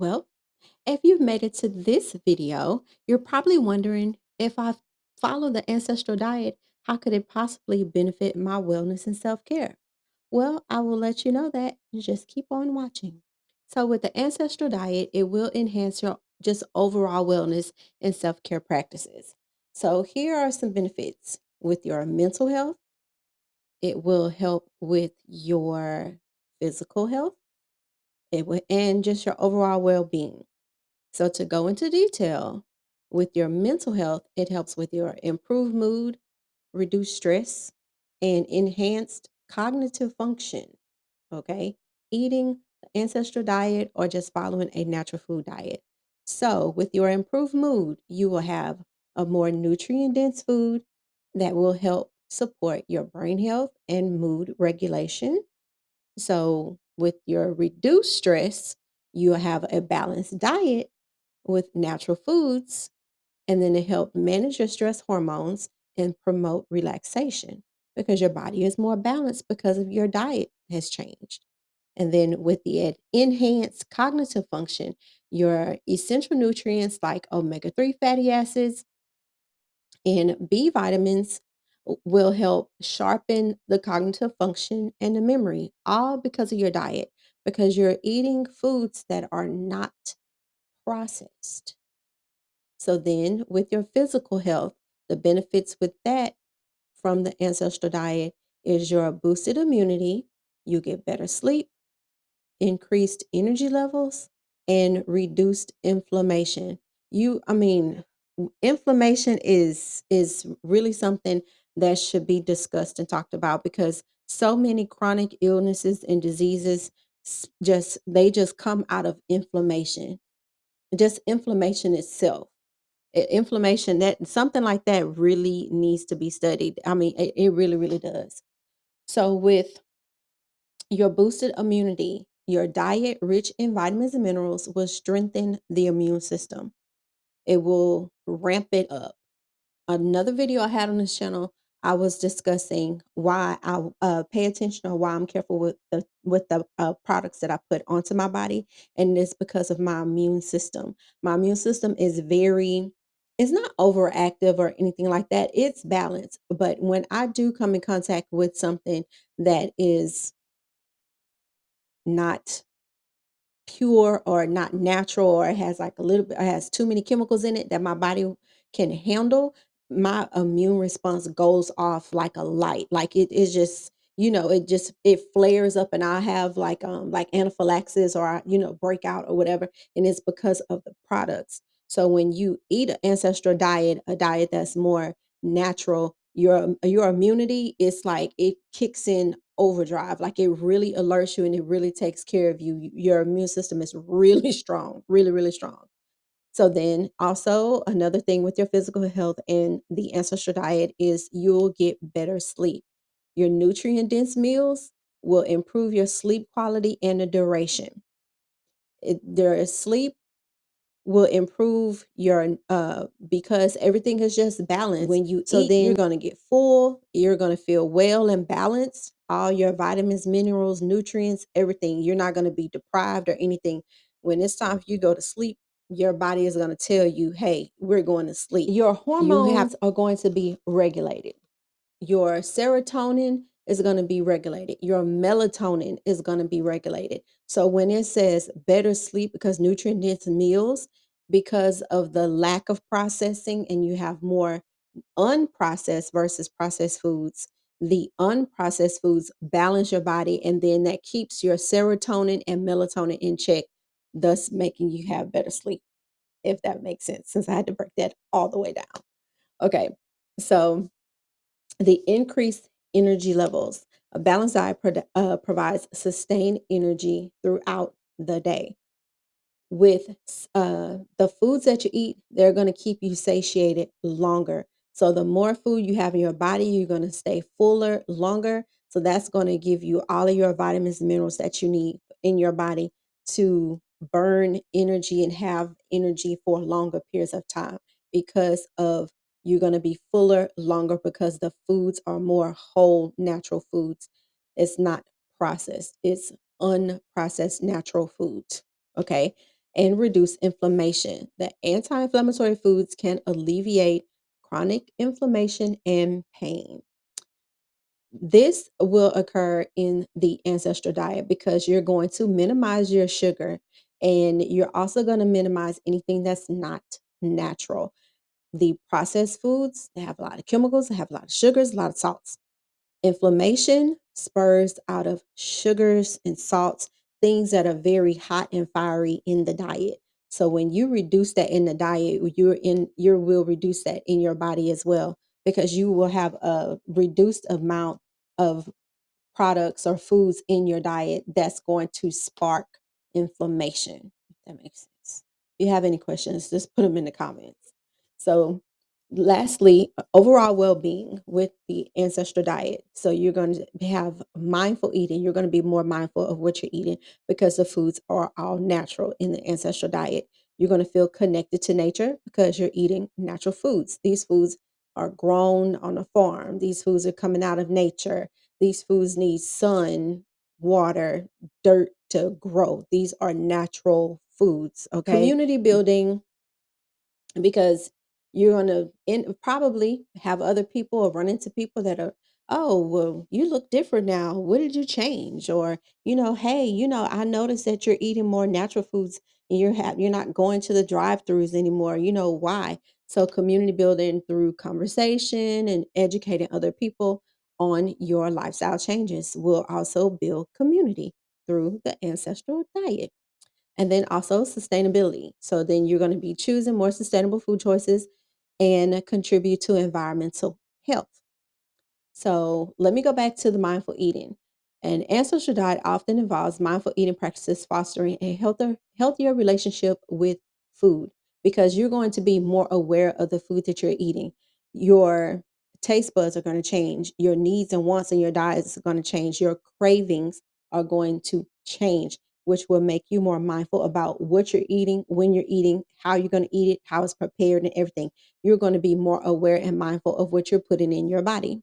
Well, if you've made it to this video, you're probably wondering if I follow the ancestral diet, how could it possibly benefit my wellness and self care? Well, I will let you know that. You just keep on watching. So, with the ancestral diet, it will enhance your just overall wellness and self care practices. So, here are some benefits with your mental health, it will help with your physical health, it will, and just your overall well being. So, to go into detail, with your mental health, it helps with your improved mood, reduced stress, and enhanced cognitive function. Okay. Eating the ancestral diet or just following a natural food diet. So, with your improved mood, you will have a more nutrient dense food that will help support your brain health and mood regulation. So, with your reduced stress, you'll have a balanced diet with natural foods, and then to help manage your stress hormones and promote relaxation because your body is more balanced because of your diet has changed. And then with the enhanced cognitive function, your essential nutrients like omega 3 fatty acids and B vitamins will help sharpen the cognitive function and the memory, all because of your diet, because you're eating foods that are not processed. So then with your physical health, the benefits with that from the ancestral diet is your boosted immunity, you get better sleep, increased energy levels, and reduced inflammation. Inflammation is really something that should be discussed and talked about because so many chronic illnesses and diseases just come out of inflammation. Just inflammation itself inflammation that something like that really needs to be studied. It really, really does. So, with your boosted immunity, your diet rich in vitamins and minerals will strengthen the immune system. It will ramp it up. Another video I had on this channel, I was discussing why I pay attention or why I'm careful with the products that I put onto my body, and it's because of my immune system. My immune system is very, it's not overactive or anything like that. It's balanced, but when I do come in contact with something that is not pure or not natural or it has like a little bit, it has too many chemicals in it that my body can handle, my immune response goes off like a light. Like it is just, it flares up and I have like anaphylaxis or breakout or whatever. And it's because of the products. So when you eat an ancestral diet, a diet that's more natural, your immunity is like it kicks in overdrive. Like it really alerts you and it really takes care of you. Your immune system is really strong, really, really strong. So then also another thing with your physical health and the ancestral diet is you'll get better sleep. Your nutrient dense meals will improve your sleep quality and the duration. Their sleep will improve your because everything is just balanced. When you eat, you're going to get full, you're going to feel well and balanced, all your vitamins, minerals, nutrients, everything. You're not going to be deprived or anything. When it's time for you to go to sleep, your body is going to tell you, hey, we're going to sleep. Your hormones are going to be regulated. Your serotonin is going to be regulated. Your melatonin is going to be regulated. So when it says better sleep because nutrient dense meals, because of the lack of processing, and you have more unprocessed versus processed foods, the unprocessed foods balance your body, and then that keeps your serotonin and melatonin in check, thus making you have better sleep, if that makes sense, since I had to break that all the way down. Okay, so the increased energy levels. A balanced diet provides sustained energy throughout the day. With the foods that you eat, they're going to keep you satiated longer. So, the more food you have in your body, you're going to stay fuller longer. So, that's going to give you all of your vitamins and minerals that you need in your body to burn energy and have energy for longer periods of time because of you're going to be fuller longer because the foods are more whole natural foods. It's not processed, it's unprocessed natural foods. Okay. and reduce inflammation. The anti inflammatory foods can alleviate chronic inflammation and pain. This will occur in the ancestral diet because you're going to minimize your sugar and you're also going to minimize anything that's not natural. The processed foods, they have a lot of chemicals, they have a lot of sugars, a lot of salts. Inflammation spurs out of sugars and salts, things that are very hot and fiery in the diet. So when you reduce that in the diet, you will reduce that in your body as well because you will have a reduced amount of products or foods in your diet that's going to spark inflammation, if that makes sense. If you have any questions, just put them in the comments. So, lastly, overall well being with the ancestral diet. So, you're going to have mindful eating. You're going to be more mindful of what you're eating because the foods are all natural in the ancestral diet. You're going to feel connected to nature because you're eating natural foods. These foods are grown on a farm, these foods are coming out of nature, these foods need sun, water, dirt to grow. These are natural foods, okay? Community building because you're going to probably have other people or run into people that are, oh, well, you look different now, what did you change? Or, hey, I noticed that you're eating more natural foods and you're not going to the drive-throughs anymore. Why? So community building through conversation and educating other people on your lifestyle changes will also build community through the ancestral diet. And then also sustainability. So then you're going to be choosing more sustainable food choices and contribute to environmental health. So let me go back to the mindful eating. An ancestral diet often involves mindful eating practices fostering a healthier relationship with food because you're going to be more aware of the food that you're eating. Your taste buds are going to change. Your needs and wants in your diet is going to change. Your cravings are going to change, which will make you more mindful about what you're eating, when you're eating, how you're going to eat it, how it's prepared, and everything. You're going to be more aware and mindful of what you're putting in your body.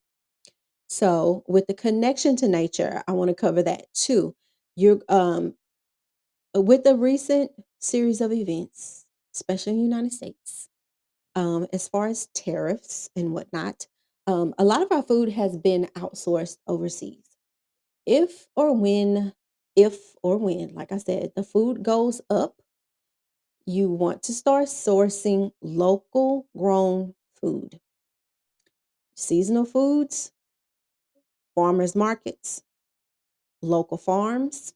So, with the connection to nature, I want to cover that too. You're with the recent series of events, especially in the United States, as far as tariffs and whatnot, a lot of our food has been outsourced overseas. If or when, like I said, the food goes up, you want to start sourcing local grown food, seasonal foods, farmers markets, local farms.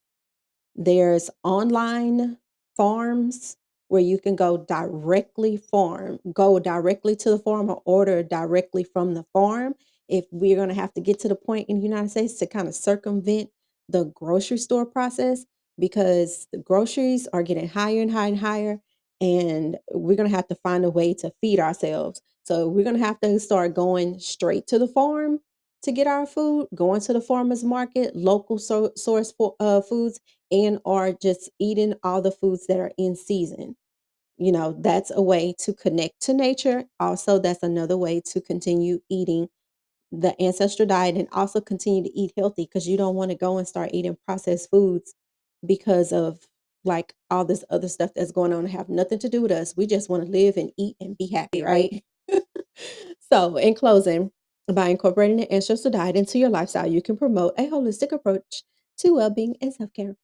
There's online farms where you can go directly to the farm or order directly from the farm. If we're going to have to get to the point in the United States to kind of circumvent the grocery store process because the groceries are getting higher and higher and higher, and we're going to have to find a way to feed ourselves. So we're going to have to start going straight to the farm to get our food, going to the farmers market, local source for foods, and or just eating all the foods that are in season. That's a way to connect to nature. Also, that's another way to continue eating the ancestral diet and also continue to eat healthy because you don't want to go and start eating processed foods because of like all this other stuff that's going on and have nothing to do with us. We just want to live and eat and be happy, right? So, in closing, by incorporating the ancestral diet into your lifestyle, you can promote a holistic approach to well being and self care.